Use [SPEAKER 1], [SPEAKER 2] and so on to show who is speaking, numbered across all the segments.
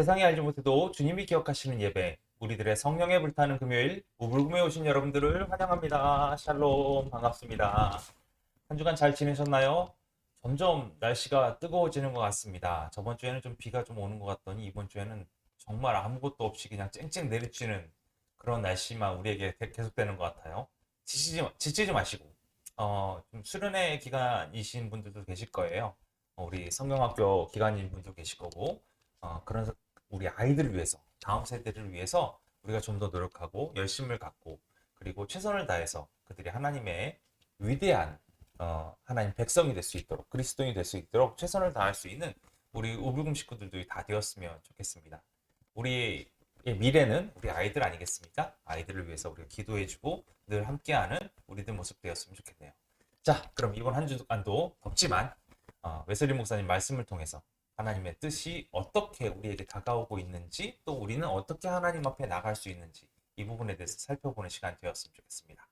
[SPEAKER 1] 세상이 알지 못해도 주님이 기억하시는 예배, 우리들의 성령에 불타는 금요일, 우불금에 오신 여러분들을 환영합니다. 샬롬, 반갑습니다. 한 주간 잘 지내셨나요? 점점 날씨가 뜨거워지는 것 같습니다. 저번 주에는 좀 비가 좀 오는 것 같더니 이번 주에는 정말 아무것도 없이 그냥 쨍쨍 내리치는 그런 날씨만 우리에게 계속되는 것 같아요. 지치지 마시고, 좀 수련회 기간이신 분들도 계실 거예요. 우리 성경학교 기간인 분도 계실 거고, 그런 우리 아이들을 위해서, 다음 세대를 위해서 우리가 좀 더 노력하고 열심을 갖고 그리고 최선을 다해서 그들이 하나님의 위대한 하나님 백성이 될 수 있도록 그리스도인이 될 수 있도록 최선을 다할 수 있는 우리 우불금 식구들도 다 되었으면 좋겠습니다. 우리의 미래는 우리 아이들 아니겠습니까? 아이들을 위해서 우리가 기도해주고 늘 함께하는 우리들 모습 되었으면 좋겠네요. 자, 그럼 이번 한 주간도 덥지만 웨슬리 목사님 말씀을 통해서 하나님의 뜻이 어떻게 우리에게 다가오고 있는지 또 우리는 어떻게 하나님 앞에 나갈 수 있는지 이 부분에 대해서 살펴보는 시간 되었으면 좋겠습니다.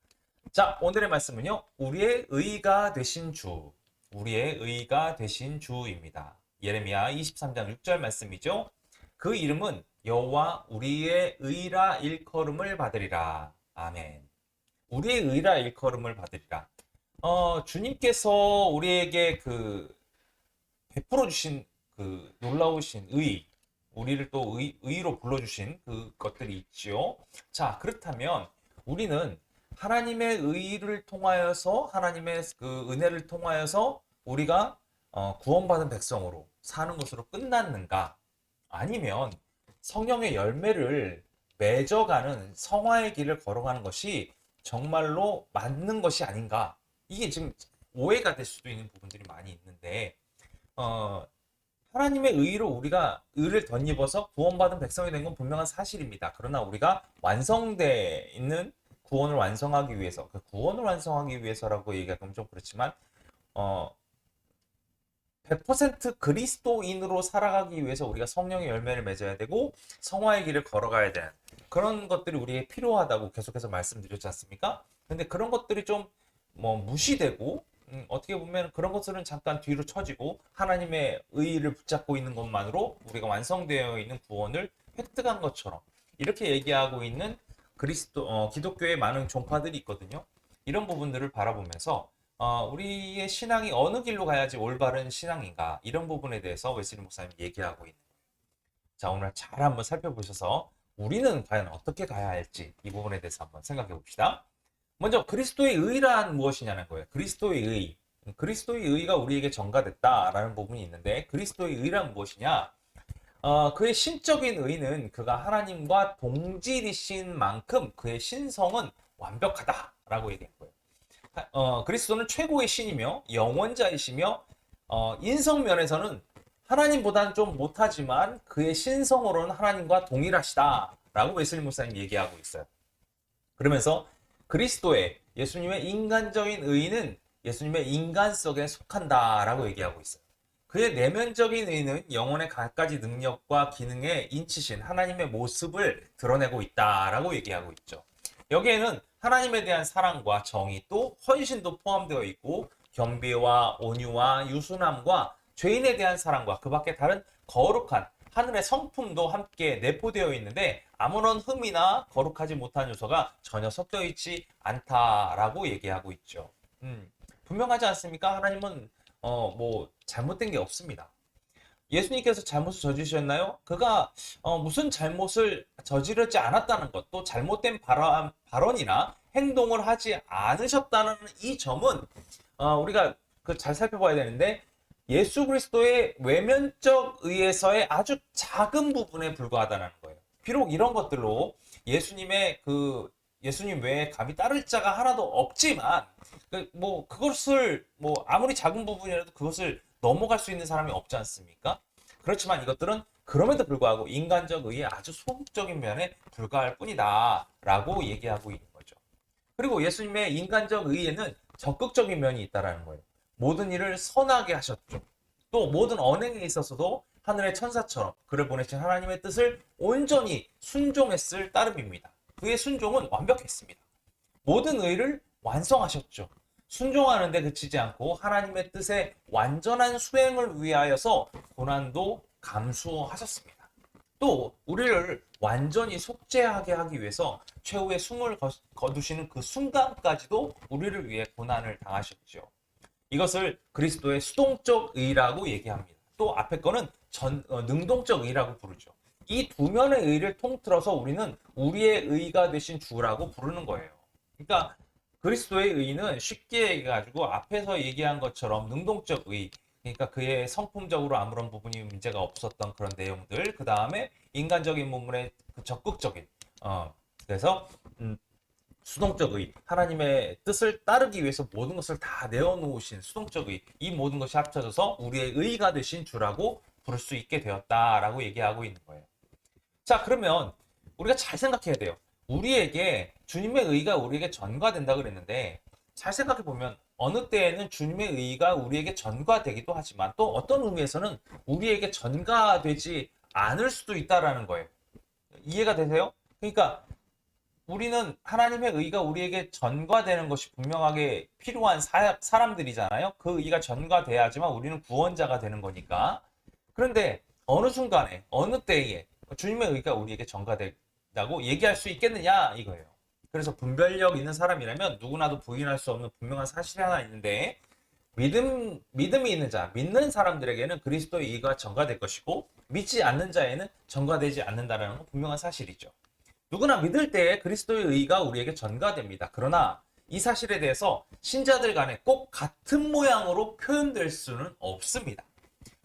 [SPEAKER 1] 자, 오늘의 말씀은요. 우리의 의가 되신 주, 우리의 의가 되신 주입니다. 예레미야 23장 6절 말씀이죠. 그 이름은 여호와 우리의 의라 일컬음을 받으리라. 아멘. 우리의 의라 일컬음을 받으리라. 주님께서 우리에게 베풀어 주신 그 놀라우신 의, 우리를 또 의로 불러주신 그 것들이 있지요. 자, 그렇다면 우리는 하나님의 의를 통하여서 하나님의 그 은혜를 통하여서 우리가 구원받은 백성으로 사는 것으로 끝났는가? 아니면 성령의 열매를 맺어가는 성화의 길을 걸어가는 것이 정말로 맞는 것이 아닌가? 이게 지금 오해가 될 수도 있는 부분들이 많이 있는데 하나님의 의로 우리가 의를 덧입어서 구원받은 백성이 된 건 분명한 사실입니다. 그러나 우리가 완성되어 있는 구원을 완성하기 위해서, 그 구원을 완성하기 위해서라고 얘기하면 좀 그렇지만 100% 그리스도인으로 살아가기 위해서 우리가 성령의 열매를 맺어야 되고 성화의 길을 걸어가야 되는 그런 것들이 우리에게 필요하다고 계속해서 말씀드렸지 않습니까? 근데 그런 것들이 좀 무시되고 어떻게 보면 그런 것들은 잠깐 뒤로 처지고 하나님의 의의를 붙잡고 있는 것만으로 우리가 완성되어 있는 구원을 획득한 것처럼 이렇게 얘기하고 있는 기독교의 많은 종파들이 있거든요. 이런 부분들을 바라보면서 우리의 신앙이 어느 길로 가야지 올바른 신앙인가 이런 부분에 대해서 웨슬리 목사님이 얘기하고 있는 거예요. 자, 오늘 잘 한번 살펴보셔서 우리는 과연 어떻게 가야 할지 이 부분에 대해서 한번 생각해 봅시다. 먼저 그리스도의 의란 무엇이냐는 거예요. 그리스도의 의. 그리스도의 의가 우리에게 전가됐다라는 부분이 있는데 그리스도의 의란 무엇이냐? 그의 신적인 의는 그가 하나님과 동질이신 만큼 그의 신성은 완벽하다라고 얘기한 거예요. 그리스도는 최고의 신이며 영원자이시며 인성 면에서는 하나님보다는 좀 못하지만 그의 신성으로는 하나님과 동일하시다라고 웨슬리 목사님 얘기하고 있어요. 그러면서 그리스도의 예수님의 인간적인 의는 예수님의 인간성에 속한다라고 얘기하고 있어요. 그의 내면적인 의는 영혼의 갖가지 능력과 기능에 인치신 하나님의 모습을 드러내고 있다라고 얘기하고 있죠. 여기에는 하나님에 대한 사랑과 정의 또 헌신도 포함되어 있고 겸비와 온유와 유순함과 죄인에 대한 사랑과 그 밖에 다른 거룩한 하늘의 성품도 함께 내포되어 있는데 아무런 흠이나 거룩하지 못한 요소가 전혀 섞여 있지 않다라고 얘기하고 있죠. 분명하지 않습니까? 하나님은 잘못된 게 없습니다. 예수님께서 잘못을 저지르셨나요? 그가 무슨 잘못을 저지르지 않았다는 것, 또 잘못된 발언이나 행동을 하지 않으셨다는 이 점은 우리가 잘 살펴봐야 되는데 예수 그리스도의 외면적 의에서의 아주 작은 부분에 불과하다는 거예요. 비록 이런 것들로 예수님 외에 감히 따를 자가 하나도 없지만 그것을 아무리 작은 부분이라도 그것을 넘어갈 수 있는 사람이 없지 않습니까? 그렇지만 이것들은 그럼에도 불구하고 인간적 의의 아주 소극적인 면에 불과할 뿐이다 라고 얘기하고 있는 거죠. 그리고 예수님의 인간적 의에는 적극적인 면이 있다는 거예요. 모든 일을 선하게 하셨죠. 또 모든 언행에 있어서도 하늘의 천사처럼 그를 보내신 하나님의 뜻을 온전히 순종했을 따름입니다. 그의 순종은 완벽했습니다. 모든 의를 완성하셨죠. 순종하는데 그치지 않고 하나님의 뜻의 완전한 수행을 위하여서 고난도 감수하셨습니다. 또 우리를 완전히 속죄하게 하기 위해서 최후의 숨을 거두시는 그 순간까지도 우리를 위해 고난을 당하셨죠. 이것을 그리스도의 수동적 의라고 얘기합니다. 또 앞에 거는 능동적 의라고 부르죠. 이 두 면의 의를 통틀어서 우리는 우리의 의가 되신 주라고 부르는 거예요. 그러니까 그리스도의 의는 쉽게 얘기해가지고 앞에서 얘기한 것처럼 능동적 의, 그러니까 그의 성품적으로 아무런 부분이 문제가 없었던 그런 내용들, 그 다음에 인간적인 부분의 그 적극적인, 그래서 수동적 의, 하나님의 뜻을 따르기 위해서 모든 것을 다 내어놓으신 수동적 의, 이 모든 것이 합쳐져서 우리의 의가 되신 주라고 부를 수 있게 되었다라고 얘기하고 있는 거예요. 자, 그러면 우리가 잘 생각해야 돼요. 우리에게 주님의 의가 우리에게 전가된다 그랬는데, 잘 생각해 보면 어느 때에는 주님의 의가 우리에게 전가되기도 하지만 또 어떤 의미에서는 우리에게 전가되지 않을 수도 있다라는 거예요. 이해가 되세요? 그러니까 우리는 하나님의 의가 우리에게 전가되는 것이 분명하게 필요한 사람들이잖아요. 그 의가 전가돼야지만 우리는 구원자가 되는 거니까. 그런데 어느 순간에, 어느 때에 주님의 의가 우리에게 전가된다고 얘기할 수 있겠느냐 이거예요. 그래서 분별력 있는 사람이라면 누구나도 부인할 수 없는 분명한 사실이 하나 있는데, 믿음이 있는 자, 믿는 사람들에게는 그리스도의 의가 전가될 것이고 믿지 않는 자에는 전가되지 않는다는 건 분명한 사실이죠. 누구나 믿을 때에 그리스도의 의가 우리에게 전가됩니다. 그러나 이 사실에 대해서 신자들 간에 꼭 같은 모양으로 표현될 수는 없습니다.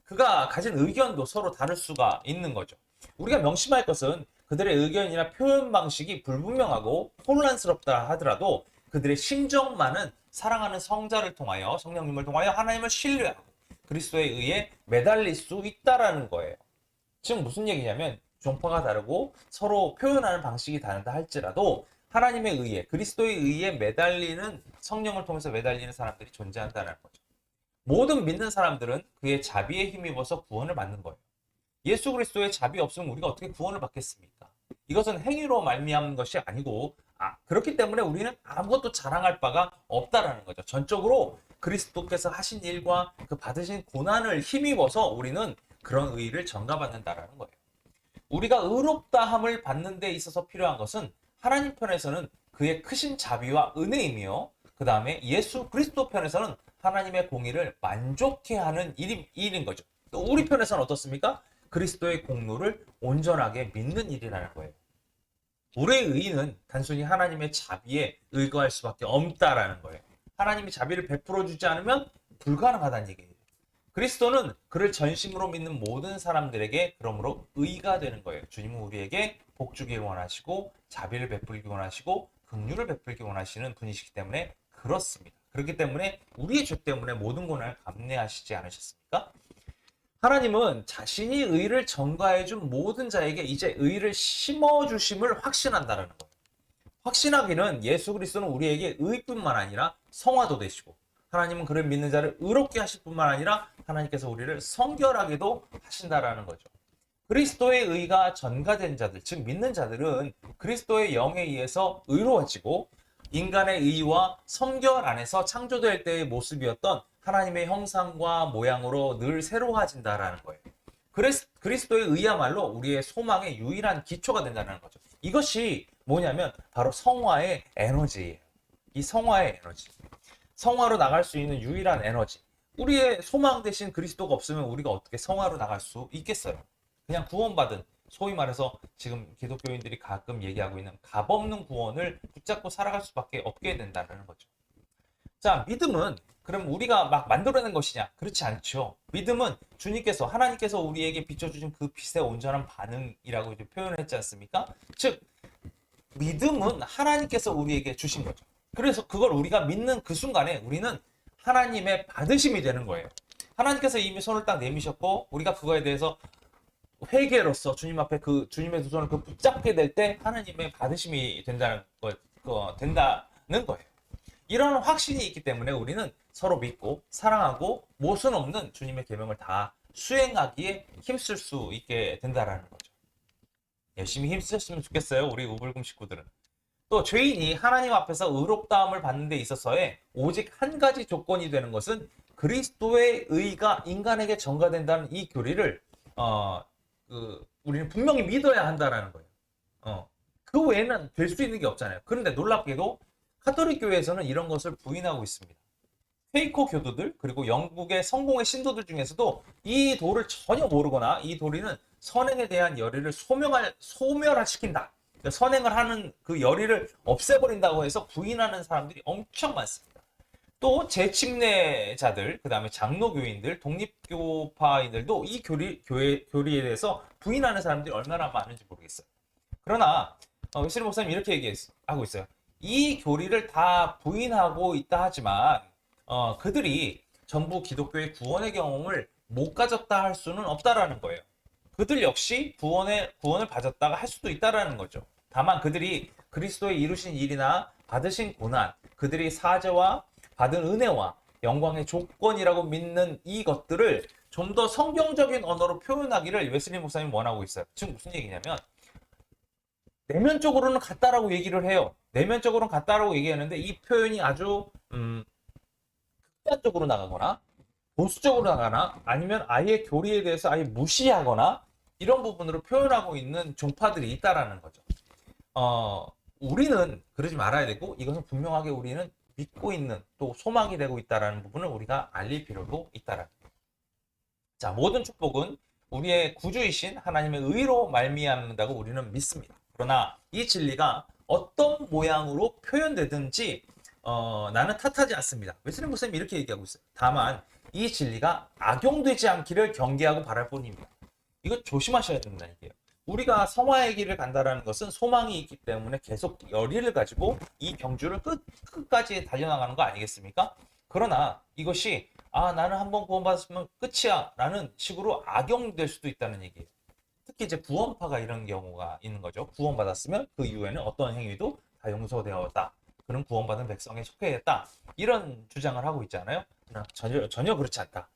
[SPEAKER 1] 그가 가진 의견도 서로 다를 수가 있는 거죠. 우리가 명심할 것은 그들의 의견이나 표현 방식이 불분명하고 혼란스럽다 하더라도 그들의 심정만은 사랑하는 성자를 통하여, 성령님을 통하여 하나님을 신뢰하고 그리스도의 의에 매달릴 수 있다라는 거예요. 즉 무슨 얘기냐면, 종파가 다르고 서로 표현하는 방식이 다르다 할지라도 하나님의 의에, 그리스도의 의에 매달리는, 성령을 통해서 매달리는 사람들이 존재한다는 거죠. 모든 믿는 사람들은 그의 자비에 힘입어서 구원을 받는 거예요. 예수 그리스도의 자비 없으면 우리가 어떻게 구원을 받겠습니까? 이것은 행위로 말미암은 것이 아니고, 그렇기 때문에 우리는 아무것도 자랑할 바가 없다라는 거죠. 전적으로 그리스도께서 하신 일과 그 받으신 고난을 힘입어서 우리는 그런 의를 전가받는다라는 거예요. 우리가 의롭다함을 받는 데 있어서 필요한 것은 하나님 편에서는 그의 크신 자비와 은혜이며, 그 다음에 예수 그리스도 편에서는 하나님의 공의를 만족해 하는 일인 거죠. 또 우리 편에서는 어떻습니까? 그리스도의 공로를 온전하게 믿는 일이라는 거예요. 우리의 의는 단순히 하나님의 자비에 의거할 수밖에 없다라는 거예요. 하나님이 자비를 베풀어 주지 않으면 불가능하다는 얘기예요. 그리스도는 그를 전심으로 믿는 모든 사람들에게 그러므로 의가 되는 거예요. 주님은 우리에게 복 주길 원하시고 자비를 베풀기 원하시고 긍휼을 베풀기 원하시는 분이시기 때문에 그렇습니다. 그렇기 때문에 우리의 죄 때문에 모든 고난을 감내하시지 않으셨습니까? 하나님은 자신이 의를 전가해 준 모든 자에게 이제 의를 심어주심을 확신한다는 거예요. 확신하기는 예수 그리스도는 우리에게 의뿐만 아니라 성화도 되시고, 하나님은 그를 믿는 자를 의롭게 하실 뿐만 아니라 하나님께서 우리를 성결하게도 하신다라는 거죠. 그리스도의 의가 전가된 자들, 즉 믿는 자들은 그리스도의 영에 의해서 의로워지고 인간의 의와 성결 안에서 창조될 때의 모습이었던 하나님의 형상과 모양으로 늘 새로워진다라는 거예요. 그리스도의 의야말로 우리의 소망의 유일한 기초가 된다는 거죠. 이것이 뭐냐면 바로 성화의 에너지예요. 이 성화의 에너지. 성화로 나갈 수 있는 유일한 에너지. 우리의 소망 대신 그리스도가 없으면 우리가 어떻게 성화로 나갈 수 있겠어요? 그냥 구원받은, 소위 말해서 지금 기독교인들이 가끔 얘기하고 있는 값없는 구원을 붙잡고 살아갈 수밖에 없게 된다는 거죠. 자, 믿음은 그럼 우리가 막 만들어낸 것이냐? 그렇지 않죠. 믿음은 주님께서, 하나님께서 우리에게 비춰주신 그 빛의 온전한 반응이라고 이제 표현했지 않습니까? 즉, 믿음은 하나님께서 우리에게 주신 거죠. 그래서 그걸 우리가 믿는 그 순간에 우리는 하나님의 받으심이 되는 거예요. 하나님께서 이미 손을 딱 내미셨고 우리가 그거에 대해서 회개로서 주님 앞에 그 주님의 두 손을 붙잡게 될 때 하나님의 받으심이 된다는 거예요. 이런 확신이 있기 때문에 우리는 서로 믿고 사랑하고 모순 없는 주님의 계명을 다 수행하기에 힘쓸 수 있게 된다라는 거죠. 열심히 힘쓰셨으면 좋겠어요, 우리 우불금 식구들은. 또 죄인이 하나님 앞에서 의롭다함을 받는 데 있어서의 오직 한 가지 조건이 되는 것은 그리스도의 의가 인간에게 전가된다는 이 교리를 우리는 분명히 믿어야 한다라는 거예요. 그 외에는 될 수 있는 게 없잖아요. 그런데 놀랍게도 카톨릭 교회에서는 이런 것을 부인하고 있습니다. 페이커 교도들 그리고 영국의 성공의 신도들 중에서도 이 도를 전혀 모르거나 이 도리는 선행에 대한 열의를 소멸시킨다. 그러니까 선행을 하는 그 열의를 없애버린다고 해서 부인하는 사람들이 엄청 많습니다. 또 재침례자들, 그 다음에 장로교인들, 독립교파인들도 이 교리에 대해서 부인하는 사람들이 얼마나 많은지 모르겠어요. 그러나 웨슬리 목사님 이렇게 얘기하고 있어요. 이 교리를 다 부인하고 있다 하지만 그들이 전부 기독교의 구원의 경험을 못 가졌다 할 수는 없다라는 거예요. 그들 역시 구원을 받았다가 할 수도 있다라는 거죠. 다만 그들이 그리스도의 이루신 일이나 받으신 고난, 그들이 사죄와 받은 은혜와 영광의 조건이라고 믿는 이것들을 좀 더 성경적인 언어로 표현하기를 웨슬리 목사님 원하고 있어요. 지금 무슨 얘기냐면 내면적으로는 같다라고 얘기를 해요. 내면적으로는 같다라고 얘기하는데 이 표현이 아주 극단적으로 나가거나 보수적으로 나가나 아니면 아예 교리에 대해서 아예 무시하거나 이런 부분으로 표현하고 있는 종파들이 있다라는 거죠. 우리는 그러지 말아야 되고 이것은 분명하게 우리는 믿고 있는 또 소망이 되고 있다라는 부분을 우리가 알릴 필요도 있다라는 거예요. 자, 모든 축복은 우리의 구주이신 하나님의 의로 말미암는다고 우리는 믿습니다. 그러나 이 진리가 어떤 모양으로 표현되든지 나는 탓하지 않습니다. 웨슬리 목사님이 이렇게 얘기하고 있어요. 다만 이 진리가 악용되지 않기를 경계하고 바랄 뿐입니다. 이거 조심하셔야 된다는 얘기예요. 우리가 성화의 길을 간다는 것은 소망이 있기 때문에 계속 열의를 가지고 이 경주를 끝까지 달려나가는 거 아니겠습니까? 그러나 이것이 나는 한번 구원받았으면 끝이야 라는 식으로 악용될 수도 있다는 얘기예요. 특히 이제 구원파가 이런 경우가 있는 거죠. 구원받았으면 그 이후에는 어떤 행위도 다 용서되었다. 그런 구원받은 백성에 속해야겠다. 이런 주장을 하고 있잖아요. 전혀 그렇지 않다.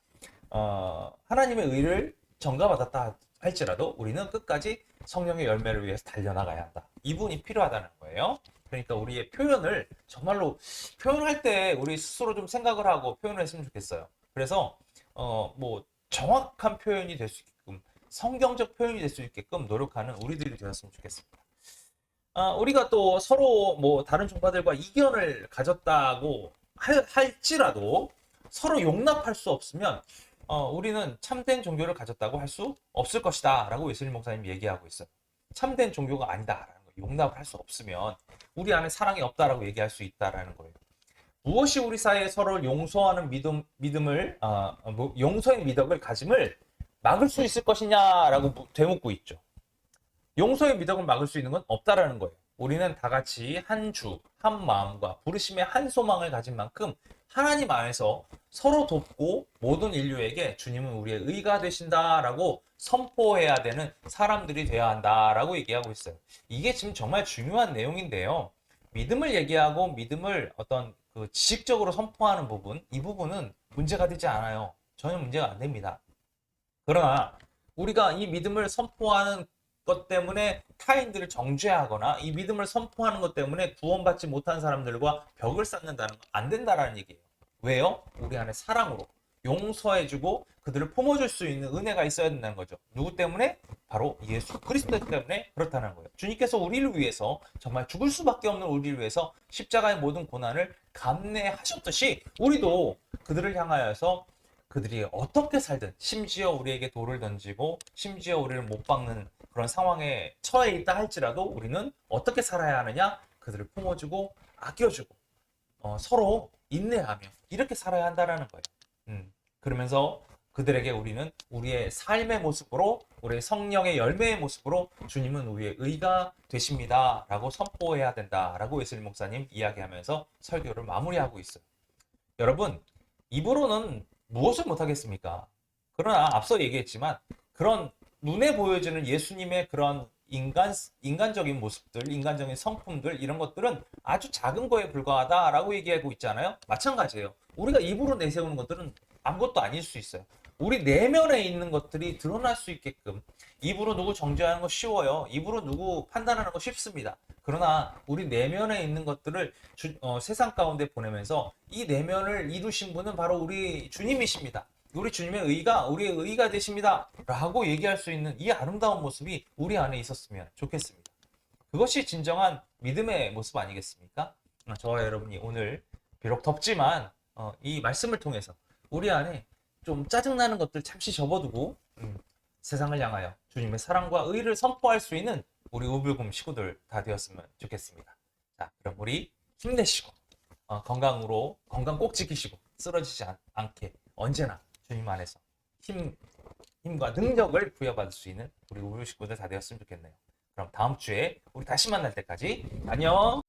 [SPEAKER 1] 하나님의 의를 전가받았다 할지라도 우리는 끝까지 성령의 열매를 위해서 달려나가야 한다. 이분이 필요하다는 거예요. 그러니까 우리의 표현을 정말로 표현할 때 우리 스스로 좀 생각을 하고 표현을 했으면 좋겠어요. 그래서 뭐 정확한 표현이 될 수 있게끔 성경적 표현이 될 수 있게끔 노력하는 우리들이 되었으면 좋겠습니다. 우리가 또 서로 뭐 다른 종파들과 이견을 가졌다고 할지라도 서로 용납할 수 없으면 우리는 참된 종교를 가졌다고 할 수 없을 것이다 라고 웨슬리 목사님이 얘기하고 있어요. 참된 종교가 아니다라는 거 용납을 할 수 없으면 우리 안에 사랑이 없다라고 얘기할 수 있다라는 거예요. 무엇이 우리 사이에 서로를 용서하는 용서의 미덕을 가짐을 막을 수 있을 것이냐라고 되묻고 있죠. 용서의 미덕을 막을 수 있는 건 없다라는 거예요. 우리는 다 같이 한 주, 한 마음과 부르심의 한 소망을 가진 만큼 하나님 안에서 서로 돕고 모든 인류에게 주님은 우리의 의가 되신다라고 선포해야 되는 사람들이 되어야 한다라고 얘기하고 있어요. 이게 지금 정말 중요한 내용인데요. 믿음을 얘기하고 믿음을 어떤 그 지식적으로 선포하는 부분, 이 부분은 문제가 되지 않아요. 전혀 문제가 안 됩니다. 그러나 우리가 이 믿음을 선포하는 것 때문에 타인들을 정죄하거나 이 믿음을 선포하는 것 때문에 구원받지 못한 사람들과 벽을 쌓는다는 건 안 된다라는 얘기예요. 왜요? 우리 안에 사랑으로 용서해주고 그들을 품어줄 수 있는 은혜가 있어야 된다는 거죠. 누구 때문에? 바로 예수 그리스도 때문에 그렇다는 거예요. 주님께서 우리를 위해서 정말 죽을 수밖에 없는 우리를 위해서 십자가의 모든 고난을 감내하셨듯이 우리도 그들을 향하여서 그들이 어떻게 살든 심지어 우리에게 돌을 던지고 심지어 우리를 못 박는 그런 상황에 처해 있다 할지라도 우리는 어떻게 살아야 하느냐? 그들을 품어주고 아껴주고 서로 인내하며 이렇게 살아야 한다는 거예요. 그러면서 그들에게 우리는 우리의 삶의 모습으로 우리의 성령의 열매의 모습으로 주님은 우리의 의가 되십니다 라고 선포해야 된다 라고 웨슬리 목사님 이야기하면서 설교를 마무리하고 있어요. 여러분, 입으로는 무엇을 못하겠습니까? 그러나 앞서 얘기했지만 그런 눈에 보여지는 예수님의 그런 인간적인 모습들, 인간적인 성품들 이런 것들은 아주 작은 거에 불과하다라고 얘기하고 있잖아요. 마찬가지예요. 우리가 입으로 내세우는 것들은 아무것도 아닐 수 있어요. 우리 내면에 있는 것들이 드러날 수 있게끔 입으로 누구 정죄하는 거 쉬워요. 입으로 누구 판단하는 거 쉽습니다. 그러나 우리 내면에 있는 것들을 세상 가운데 보내면서 이 내면을 이루신 분은 바로 우리 주님이십니다. 우리 주님의 의가 우리의 의가 되십니다 라고 얘기할 수 있는 이 아름다운 모습이 우리 안에 있었으면 좋겠습니다. 그것이 진정한 믿음의 모습 아니겠습니까? 저와 여러분이 오늘 비록 덥지만 이 말씀을 통해서 우리 안에 좀 짜증나는 것들 잠시 접어두고 세상을 향하여 주님의 사랑과 의를 선포할 수 있는 우리 우불금 식구들 다 되었으면 좋겠습니다. 자, 그럼 우리 힘내시고 건강 꼭 지키시고 쓰러지지 않게 언제나 주님 안에서 힘과 능력을 부여받을 수 있는 우리 우불 식구들 다 되었으면 좋겠네요. 그럼 다음 주에 우리 다시 만날 때까지 안녕.